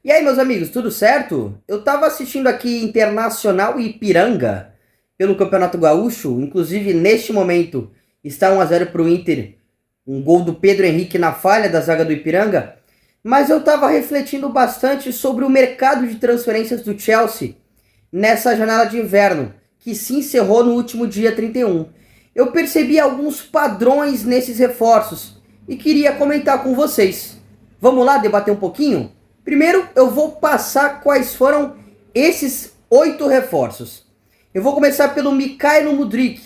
E aí, meus amigos, tudo certo? Eu tava assistindo aqui Internacional e Ipiranga pelo Campeonato Gaúcho. Inclusive, neste momento, está 1 a 0 para o Inter. Um gol do Pedro Henrique na falha da zaga do Ipiranga. Mas eu tava refletindo bastante sobre o mercado de transferências do Chelsea nessa janela de inverno, que se encerrou no último dia 31. Eu percebi alguns padrões nesses reforços e queria comentar com vocês. Vamos lá debater um pouquinho? Primeiro, eu vou passar quais foram esses 8 reforços. Eu vou começar pelo Mikhailo Mudryk,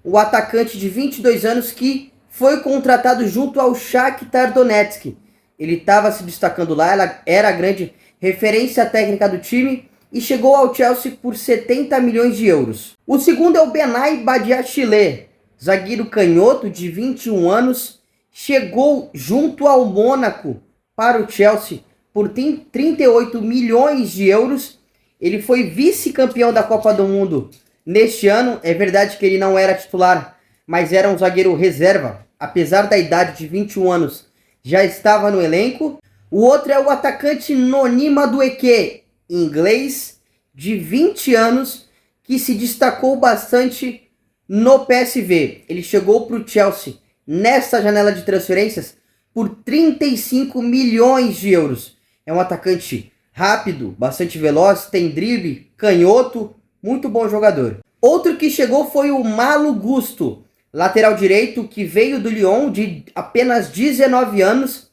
o atacante de 22 anos que foi contratado junto ao Shakhtar Donetsk. Ele estava se destacando lá, ela era a grande referência técnica do time e chegou ao Chelsea por 70 milhões de euros. O segundo é o Benay Badiashile, zagueiro canhoto de 21 anos, chegou junto ao Mônaco para o Chelsea por 38 milhões de euros. Ele foi vice-campeão da Copa do Mundo neste ano. É verdade que ele não era titular, mas era um zagueiro reserva. Apesar da idade de 21 anos, já estava no elenco. O outro é o atacante Noni Madueke, inglês, de 20 anos, que se destacou bastante no PSV. Ele chegou para o Chelsea nessa janela de transferências por 35 milhões de euros. É um atacante rápido, bastante veloz, tem drible, canhoto, muito bom jogador. Outro que chegou foi o Malo Gusto, lateral direito, que veio do Lyon, de apenas 19 anos.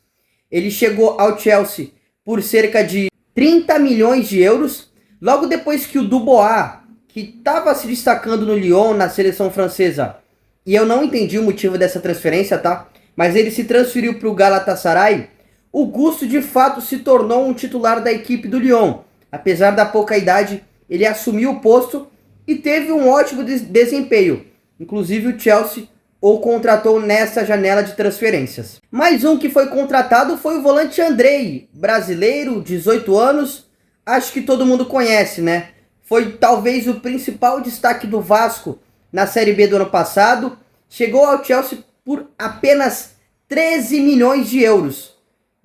Ele chegou ao Chelsea por cerca de 30 milhões de euros. Logo depois que o Dubois, que estava se destacando no Lyon, na seleção francesa, e eu não entendi o motivo dessa transferência, tá? Mas ele se transferiu para o Galatasaray. O Gusto de fato se tornou um titular da equipe do Lyon. Apesar da pouca idade, ele assumiu o posto e teve um ótimo desempenho. Inclusive o Chelsea o contratou nessa janela de transferências. Mais um que foi contratado foi o volante Andrei, brasileiro, 18 anos. Acho que todo mundo conhece, né? Foi talvez o principal destaque do Vasco na Série B do ano passado. Chegou ao Chelsea por apenas 13 milhões de euros.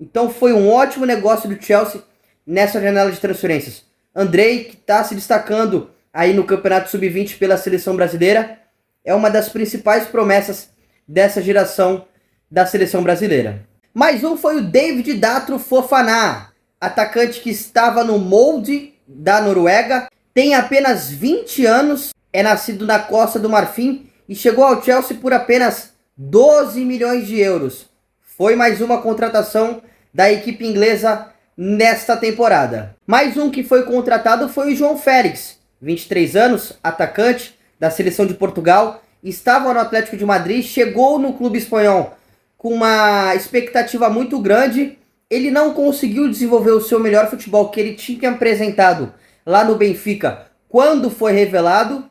Então foi um ótimo negócio do Chelsea nessa janela de transferências. Andrei, que está se destacando aí no Campeonato Sub-20 pela seleção brasileira, é uma das principais promessas dessa geração da seleção brasileira. Mais um foi o David Datro Fofana, atacante que estava no Molde da Noruega, tem apenas 20 anos, é nascido na Costa do Marfim e chegou ao Chelsea por apenas 12 milhões de euros. Foi mais uma contratação da equipe inglesa nesta temporada. Mais um que foi contratado foi o João Félix, 23 anos, atacante da seleção de Portugal, estava no Atlético de Madrid, chegou no clube espanhol com uma expectativa muito grande. Ele não conseguiu desenvolver o seu melhor futebol que ele tinha apresentado lá no Benfica quando foi revelado.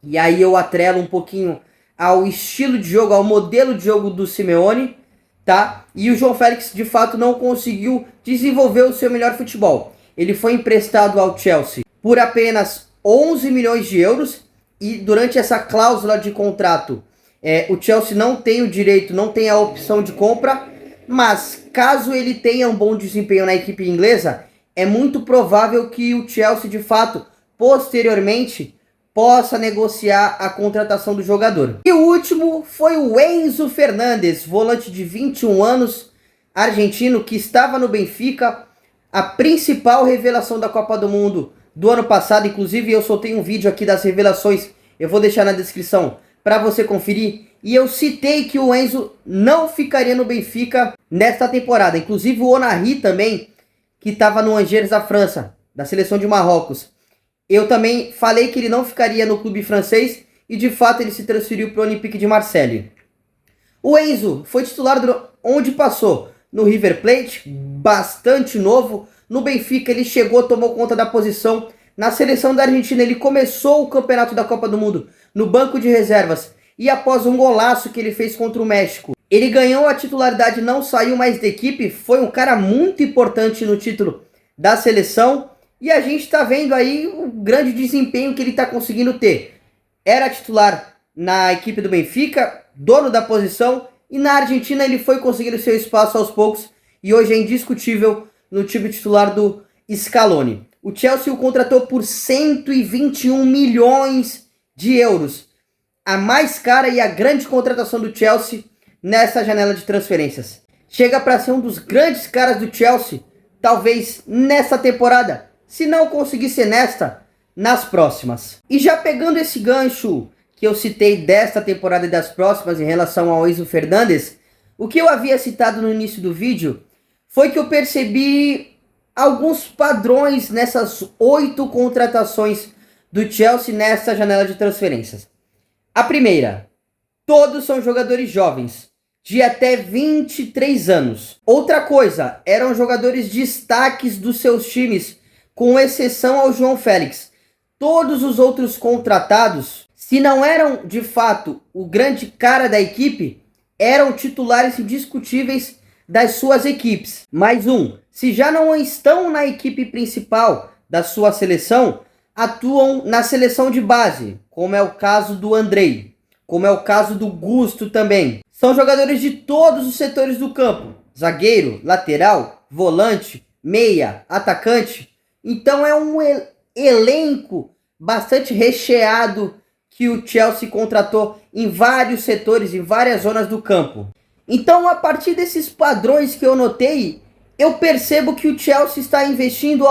E aí eu atrelo um pouquinho ao estilo de jogo, ao modelo de jogo do Simeone, tá? E o João Félix de fato não conseguiu desenvolver o seu melhor futebol. Ele foi emprestado ao Chelsea por apenas 11 milhões de euros e durante essa cláusula de contrato o Chelsea não tem o direito, não tem a opção de compra, mas caso ele tenha um bom desempenho na equipe inglesa, é muito provável que o Chelsea de fato posteriormente possa negociar a contratação do jogador. E o último foi o Enzo Fernandes, volante de 21 anos, argentino, que estava no Benfica, a principal revelação da Copa do Mundo do ano passado. Inclusive eu soltei um vídeo aqui das revelações, eu vou deixar na descrição para você conferir. E eu citei que o Enzo não ficaria no Benfica nesta temporada. Inclusive o Onari também, que estava no Angers da França, da seleção de Marrocos. Eu também falei que ele não ficaria no clube francês e de fato ele se transferiu para o Olympique de Marseille. O Enzo foi titular onde passou? No River Plate, bastante novo. No Benfica ele chegou, tomou conta da posição. Na seleção da Argentina ele começou o campeonato da Copa do Mundo no banco de reservas. E após um golaço que ele fez contra o México, ele ganhou a titularidade, não saiu mais da equipe. Foi um cara muito importante no título da seleção. E a gente está vendo aí o grande desempenho que ele está conseguindo ter. Era titular na equipe do Benfica, dono da posição. E na Argentina ele foi conseguindo seu espaço aos poucos. E hoje é indiscutível no time titular do Scaloni. O Chelsea o contratou por 121 milhões de euros. A mais cara e a grande contratação do Chelsea nessa janela de transferências. Chega para ser um dos grandes caras do Chelsea, talvez nessa temporada, se não conseguir ser nesta, nas próximas. E já pegando esse gancho que eu citei desta temporada e das próximas em relação ao Enzo Fernandes, o que eu havia citado no início do vídeo foi que eu percebi alguns padrões nessas 8 contratações do Chelsea nessa janela de transferências. A primeira, todos são jogadores jovens, de até 23 anos. Outra coisa, eram jogadores destaques dos seus times, com exceção ao João Félix. Todos os outros contratados, se não eram de fato o grande cara da equipe, eram titulares indiscutíveis das suas equipes. Mais um, se já não estão na equipe principal da sua seleção, atuam na seleção de base, como é o caso do Andrei, como é o caso do Gusto também. São jogadores de todos os setores do campo, zagueiro, lateral, volante, meia, atacante. Então é um elenco bastante recheado que o Chelsea contratou em vários setores, em várias zonas do campo. Então, a partir desses padrões que eu notei, eu percebo que o Chelsea está investindo,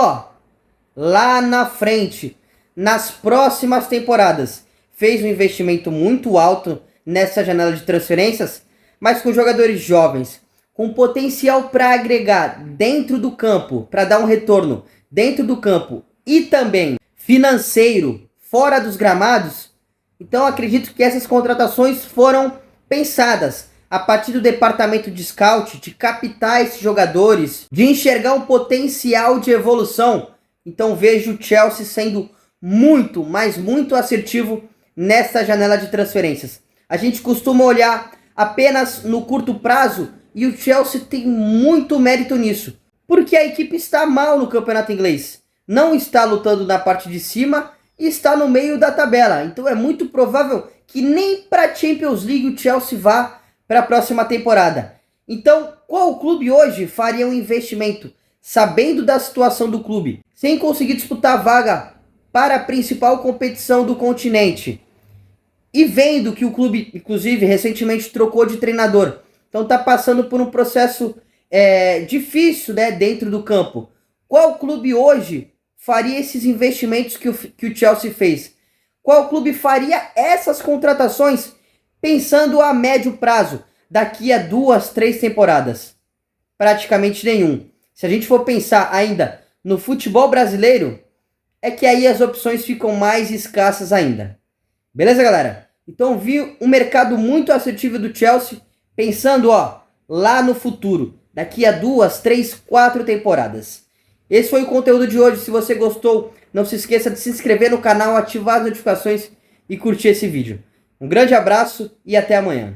lá na frente, nas próximas temporadas. Fez um investimento muito alto nessa janela de transferências, mas com jogadores jovens, com potencial para agregar dentro do campo, para dar um retorno dentro do campo e também financeiro, fora dos gramados. Então acredito que essas contratações foram pensadas a partir do departamento de scout, de captar esses jogadores, de enxergar um potencial de evolução. Então vejo o Chelsea sendo muito, mas muito assertivo nessa janela de transferências. A gente costuma olhar apenas no curto prazo e o Chelsea tem muito mérito nisso, porque a equipe está mal no campeonato inglês, não está lutando na parte de cima e está no meio da tabela. Então é muito provável que nem para a Champions League o Chelsea vá para a próxima temporada. Então, qual clube hoje faria um investimento, sabendo da situação do clube, sem conseguir disputar a vaga para a principal competição do continente, e vendo que o clube, inclusive, recentemente trocou de treinador, então está passando por um processo difícil, né, dentro do campo. Qual clube hoje faria esses investimentos que o Chelsea fez? Qual clube faria essas contratações pensando a médio prazo, daqui a 2, 3 temporadas? Praticamente nenhum. Se a gente for pensar ainda no futebol brasileiro, é que aí as opções ficam mais escassas ainda. Beleza, galera? Então vi um mercado muito assertivo do Chelsea, pensando lá no futuro, daqui a 2, 3, 4 temporadas. Esse foi o conteúdo de hoje. Se você gostou, não se esqueça de se inscrever no canal, ativar as notificações e curtir esse vídeo. Um grande abraço e até amanhã.